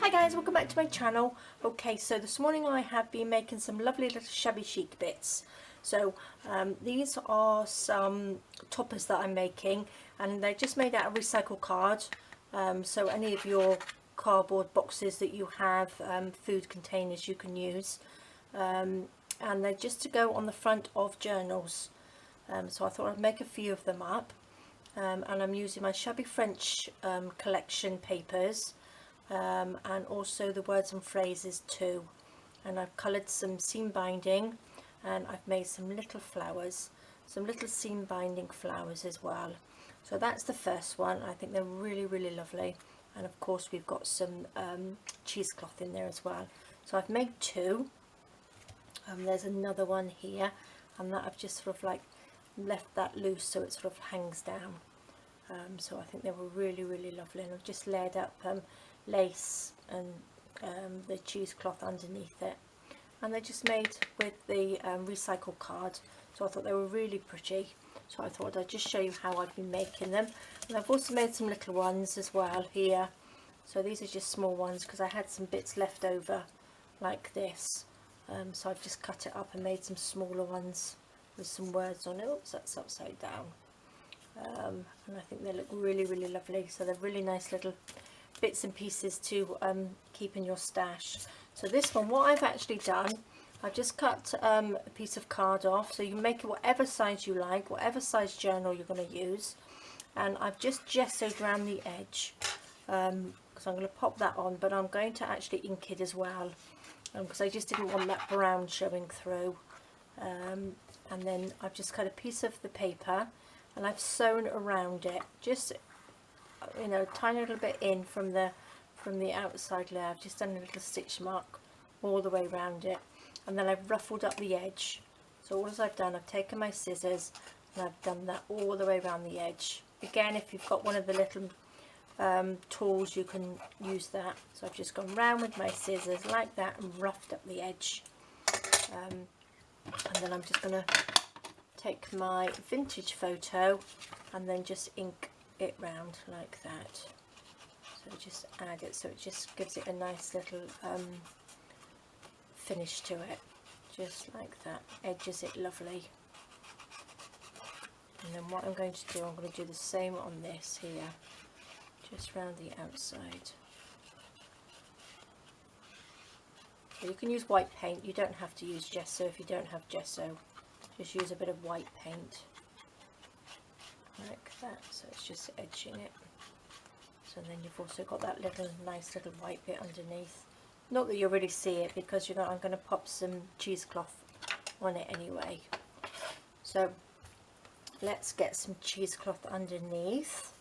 Hi guys, welcome back to my channel. Okay, so this morning I have been making some lovely little shabby chic bits. So these are some toppers that I'm making, and they're just made out of recycled card. So any of your cardboard boxes that you have, food containers, you can use. And they're just to go on the front of journals. So I thought I'd make a few of them up. And I'm using my Shabby French collection papers. And also the words and phrases too, and I've coloured some seam binding, and I've made some little flowers, some little seam binding flowers as well. So that's the first one. I think they're really lovely, and of course we've got some cheesecloth in there as well. So I've made two. There's another one here, and that I've just sort of like left that loose so it sort of hangs down. So I think they were really lovely, and I've just layered up lace and the cheesecloth underneath it, and they're just made with the recycled card, so I thought they were really pretty. So I thought I'd just show you how I've been making them. And I've also made some little ones as well here. So these are just small ones because I had some bits left over like this, so I've just cut it up and made some smaller ones with some words on it. Oops, that's upside down. And I think they look really lovely. So they're really nice little bits and pieces to keep in your stash. So this one, what I've actually done, I've just cut a piece of card off, so you can make it whatever size you like, whatever size journal you're going to use, and I've just gessoed around the edge because I'm going to pop that on, but I'm going to actually ink it as well because I just didn't want that brown showing through. And then I've just cut a piece of the paper and I've sewn around it, just a tiny little bit in from the outside layer. I've just done a little stitch mark all the way around it, and then I've ruffled up the edge. So all I've done, I've taken my scissors and I've done that all the way around the edge. Again, if you've got one of the little tools, you can use that. So I've just gone round with my scissors like that and roughed up the edge, and then I'm just going to take my vintage photo and then just ink it round like that. So just add it, so it just gives it a nice little finish to it, just like that, edges it lovely. And then what I'm going to do, I'm going to do the same on this here, just round the outside. So you can use white paint, you don't have to use gesso if you don't have gesso, just use a bit of white paint like that, so it's just edging it. So then you've also got that little nice little white bit underneath, not that you'll really see it because I'm going to pop some cheesecloth on it anyway. So let's get some cheesecloth underneath.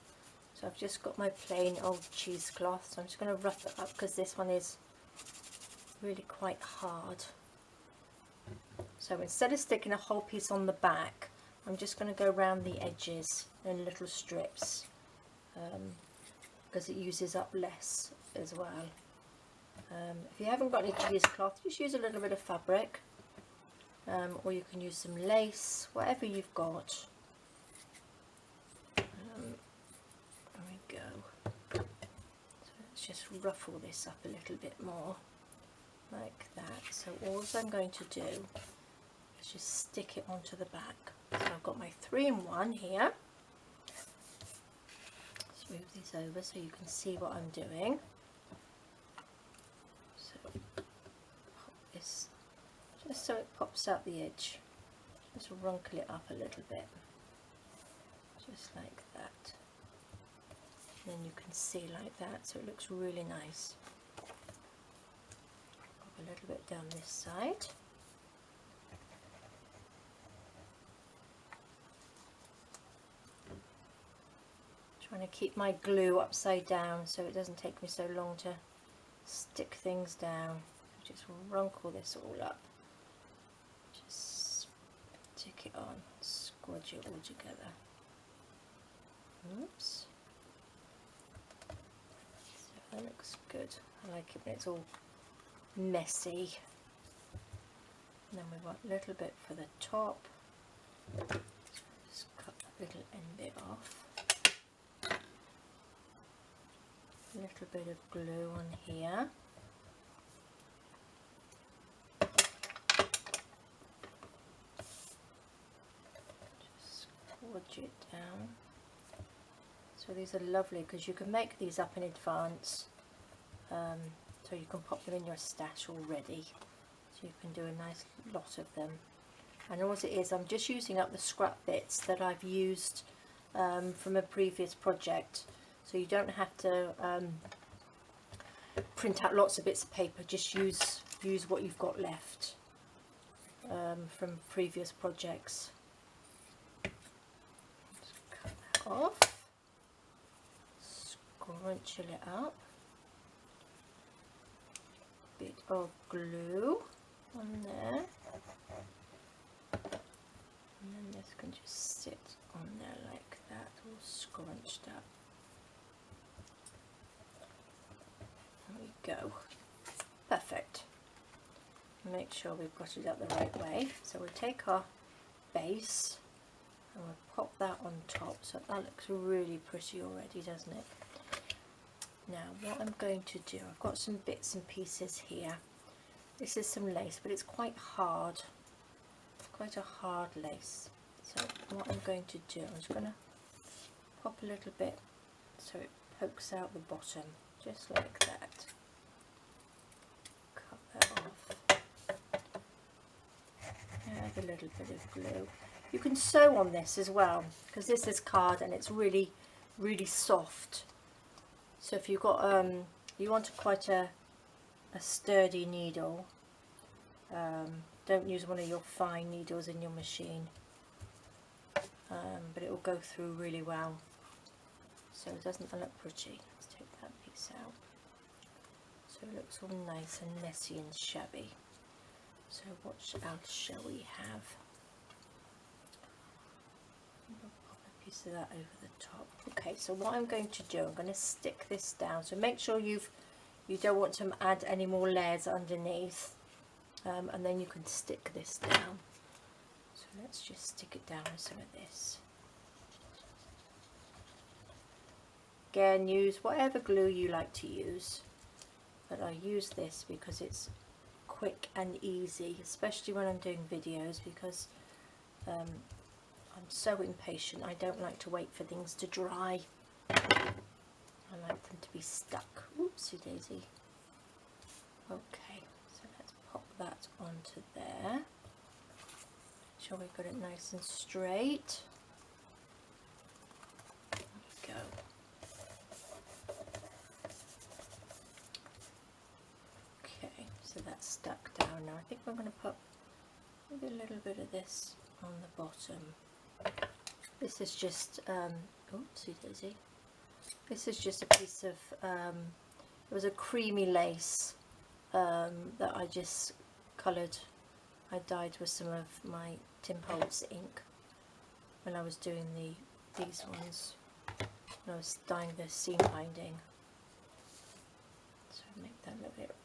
So I've just got my plain old cheesecloth, so I'm just going to rough it up because this one is really quite hard. So instead of sticking a whole piece on the back, I'm just going to go around the edges in little strips because it uses up less as well. If you haven't got any cheesecloth, just use a little bit of fabric, or you can use some lace, whatever you've got. There we go. So let's just ruffle this up a little bit more like that. So all I'm going to do is just stick it onto the back. So I've got my 3-in-1 here. Let's move these over so you can see what I'm doing. So pop this just so it pops out the edge. Just wrinkle it up a little bit, just like that. And then you can see like that, so it looks really nice. Pop a little bit down this side. Trying to keep my glue upside down so it doesn't take me so long to stick things down. Just wrinkle this all up, just stick it on, squidge it all together. Oops. So that looks good. I like it when it's all messy. And then we want a little bit for the top. Just cut that little end bit off. A little bit of glue on here. Just squidge it down. So these are lovely because you can make these up in advance, so you can pop them in your stash already, so you can do a nice lot of them. And all it is, I'm just using up the scrap bits that I've used from a previous project, so you don't have to print out lots of bits of paper. Just use what you've got left from previous projects. Just cut that off, scrunch it up, bit of glue on there, and then this can just sit on there like that, all scrunched up. There we go. Perfect. Make sure we've got it up the right way. So we'll take our base and we'll pop that on top. So that looks really pretty already, doesn't it? Now what I'm going to do, I've got some bits and pieces here. This is some lace, but it's quite hard. It's quite a hard lace. So what I'm going to do, I'm just going to pop a little bit so it pokes out the bottom, just like that. Cut that off. Add a little bit of glue. You can sew on this as well, because this is card and it's really, really soft. So if you've got, you want quite a sturdy needle, don't use one of your fine needles in your machine, but it will go through really well. So it doesn't look pretty. Let's take that piece out. So it looks all nice and messy and shabby. So what else shall we have? I'll pop a piece of that over the top. Okay, so what I'm going to do, I'm going to stick this down. So make sure you don't want to add any more layers underneath, and then you can stick this down. So let's just stick it down with some of this. Again, use whatever glue you like to use, but I use this because it's quick and easy, especially when I'm doing videos, because I'm so impatient. I don't like to wait for things to dry. I like them to be stuck. Oopsie daisy. Okay, so let's pop that onto there. Make sure we've got it nice and straight. There we go. Okay, so that's stuck down now. I think we're going to put maybe a little bit of this on the bottom. This is just, oopsie daisy. This is just a piece of, it was a creamy lace that I just coloured. I dyed with some of my Tim Holtz ink when I was doing these ones, when I was dyeing the seam binding. So make that a little bit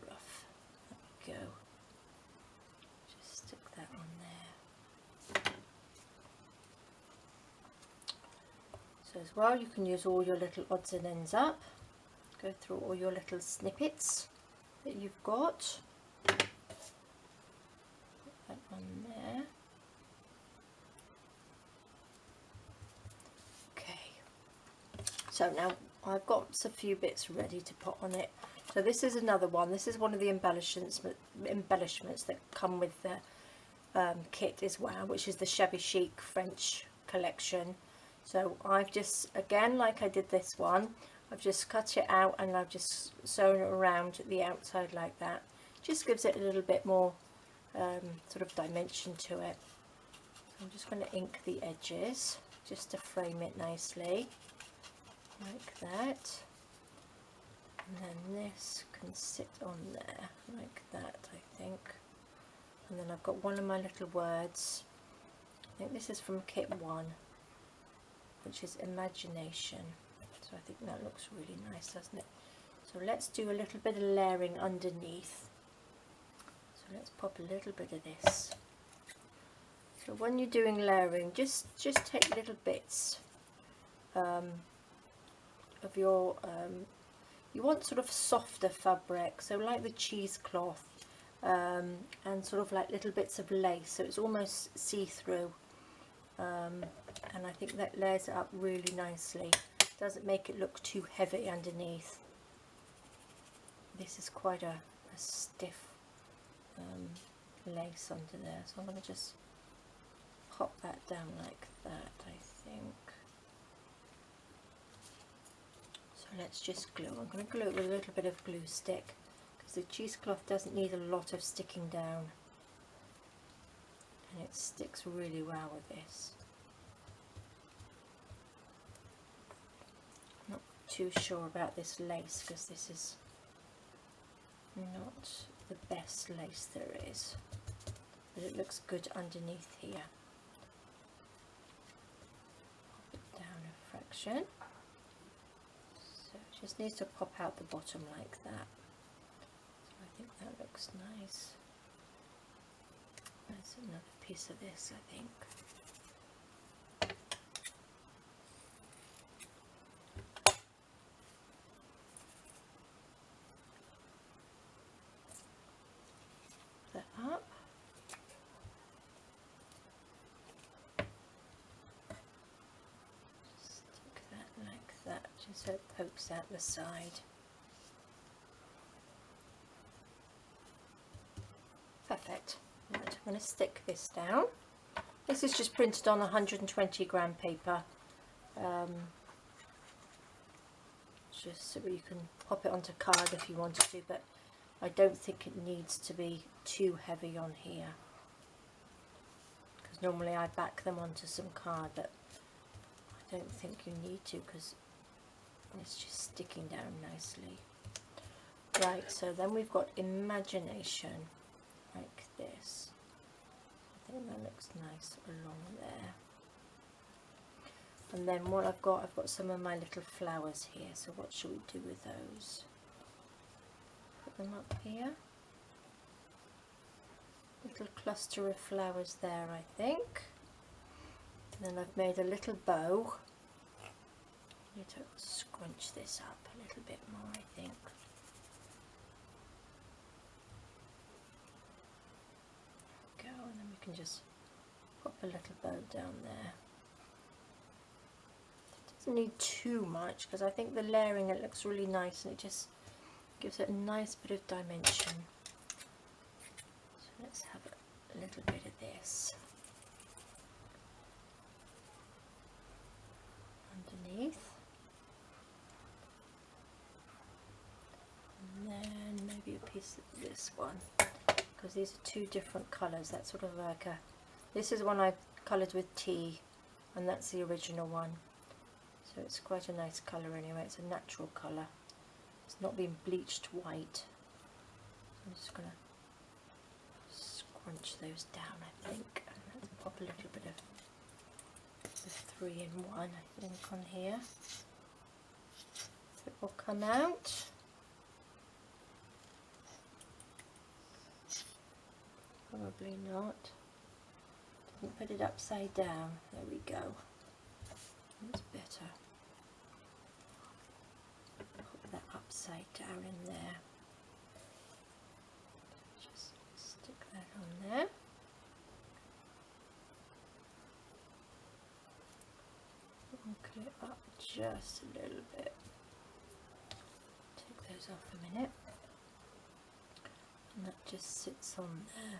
rough. There we go. Just stick that on there. So as well, you can use all your little odds and ends up. Go through all your little snippets that you've got. Put that on there. Okay. So now I've got a few bits ready to put on it. So this is another one. This is one of the embellishments that come with the kit as well, which is the Shabby Chic French collection. So I've just, again, like I did this one, I've just cut it out and I've just sewn it around the outside like that. Just gives it a little bit more sort of dimension to it. I'm just going to ink the edges just to frame it nicely, like that. And then this can sit on there, like that, I think. And then I've got one of my little words. I think this is from kit 1. Which is imagination. So I think that looks really nice, doesn't it? So let's do a little bit of layering underneath. So let's pop a little bit of this. So when you're doing layering, just take little bits of of your, you want sort of softer fabric, so like the cheesecloth, and sort of like little bits of lace, so it's almost see-through, and I think that layers it up really nicely. Doesn't make it look too heavy underneath. This is quite a stiff lace under there, so I'm going to just pop that down like that, I think. So let's just glue. I'm going to glue it with a little bit of glue stick because the cheesecloth doesn't need a lot of sticking down, and it sticks really well with this. Not too sure about this lace because this is not the best lace there is, but it looks good underneath here. Pop it down a fraction, so it just needs to pop out the bottom like that. So I think that looks nice. There's another piece of this, I think. That up. Stick that like that, just so it pokes out the side. Perfect. Right, I'm going to stick this down. This is just printed on 120 gram paper, just so you can pop it onto card if you wanted to, but I don't think it needs to be too heavy on here, because normally I back them onto some card, but I don't think you need to because it's just sticking down nicely. Right, so then we've got Imagination like this. I think that looks nice along there. And then what I've got some of my little flowers here, so what should we do with those? Put them up here. Little cluster of flowers there, I think. And then I've made a little bow. I need to scrunch this up a little bit more, I think. There we go, and then we can just pop a little bow down there. It doesn't need too much because I think the layering, it looks really nice and it just gives it a nice bit of dimension. So let's have a little bit of this underneath, and then maybe a piece of this one, because these are two different colours. That's sort of like a, this is one I've coloured with tea, and that's the original one, so it's quite a nice colour anyway. It's a natural colour, it's not been bleached white. I'm just going to scrunch those down, I think, and let's pop a little bit of the 3-in-1, I think, on here. So it will come out. Probably not. Didn't put it upside down. There we go. That's better. Put that upside down in there. Just stick that on there. And clip up just a little bit. Take those off a minute. And that just sits on there.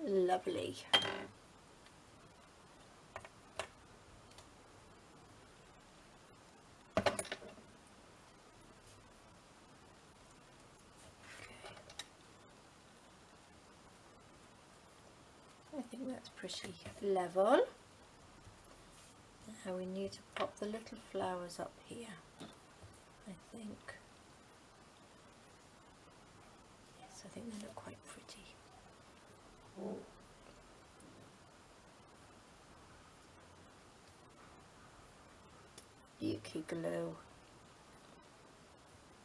Lovely. I think that's pretty level. Now we need to pop the little flowers up here, I think. Yes, I think they look quite pretty. Yuki glue.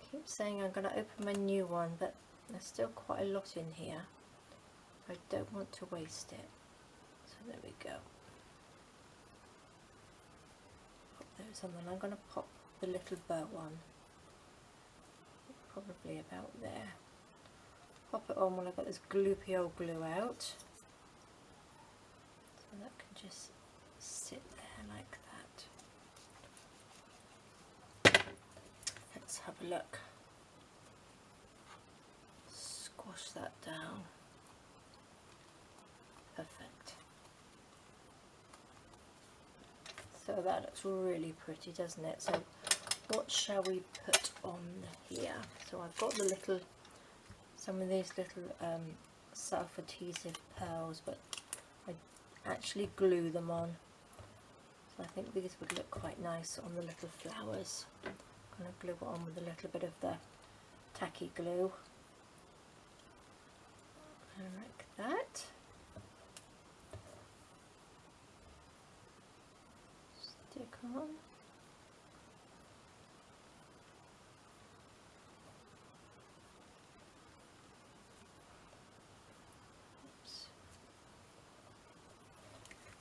I keep saying I'm going to open my new one, but there's still quite a lot in here. I don't want to waste it. So there we go. Pop those on, then I'm going to pop the little bow on. Probably about there. Pop it on when I've got this gloopy old glue out. So that can just sit there like that. Let's have a look. Squash that down. Perfect. So that looks really pretty, doesn't it? So what shall we put on here? So I've got some of these little self-adhesive pearls, but I actually glue them on. So I think these would look quite nice on the little flowers. I'm going to glue it on with a little bit of the tacky glue. And like that. Stick on.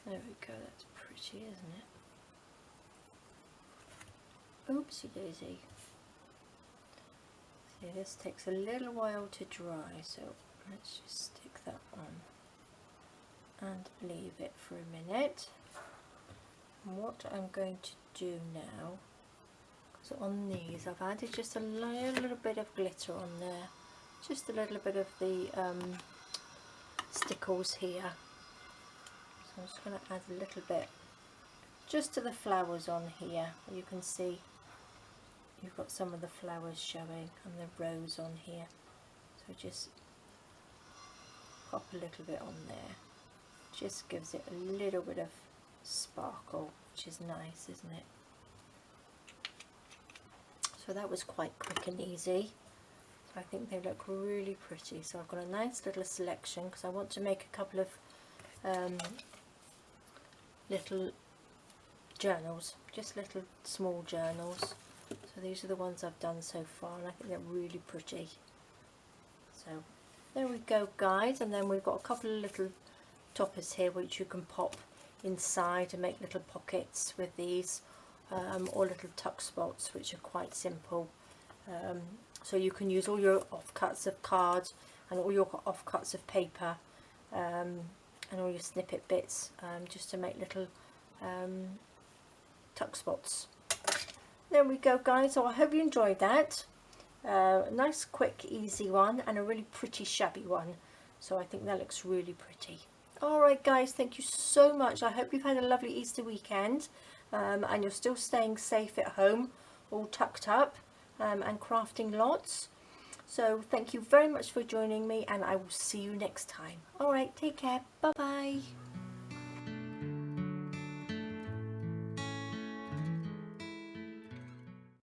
There we go, that's pretty, isn't it? Oopsie daisy. See, this takes a little while to dry, so let's just stick that on and leave it for a minute. And what I'm going to do now, because on these I've added just a little bit of glitter on there, just a little bit of the stickles here. So I'm just going to add a little bit just to the flowers on here. You can see you've got some of the flowers showing and the rose on here. So just pop a little bit on there. Just gives it a little bit of sparkle, which is nice, isn't it? So that was quite quick and easy. So I think they look really pretty. So I've got a nice little selection because I want to make a couple of little journals, just little small journals. So these are the ones I've done so far, and I think they're really pretty. So there we go, guys. And then we've got a couple of little toppers here which you can pop inside and make little pockets with these, or little tuck spots, which are quite simple. So you can use all your offcuts of cards and all your offcuts of paper, and all your snippet bits, just to make little tuck spots. There we go, guys. So I hope you enjoyed that. Nice, quick, easy one, and a really pretty shabby one. So I think that looks really pretty. Alright, guys, thank you so much. I hope you've had a lovely Easter weekend, and you're still staying safe at home, all tucked up, and crafting lots. So thank you very much for joining me, and I will see you next time. Alright, take care. Bye bye.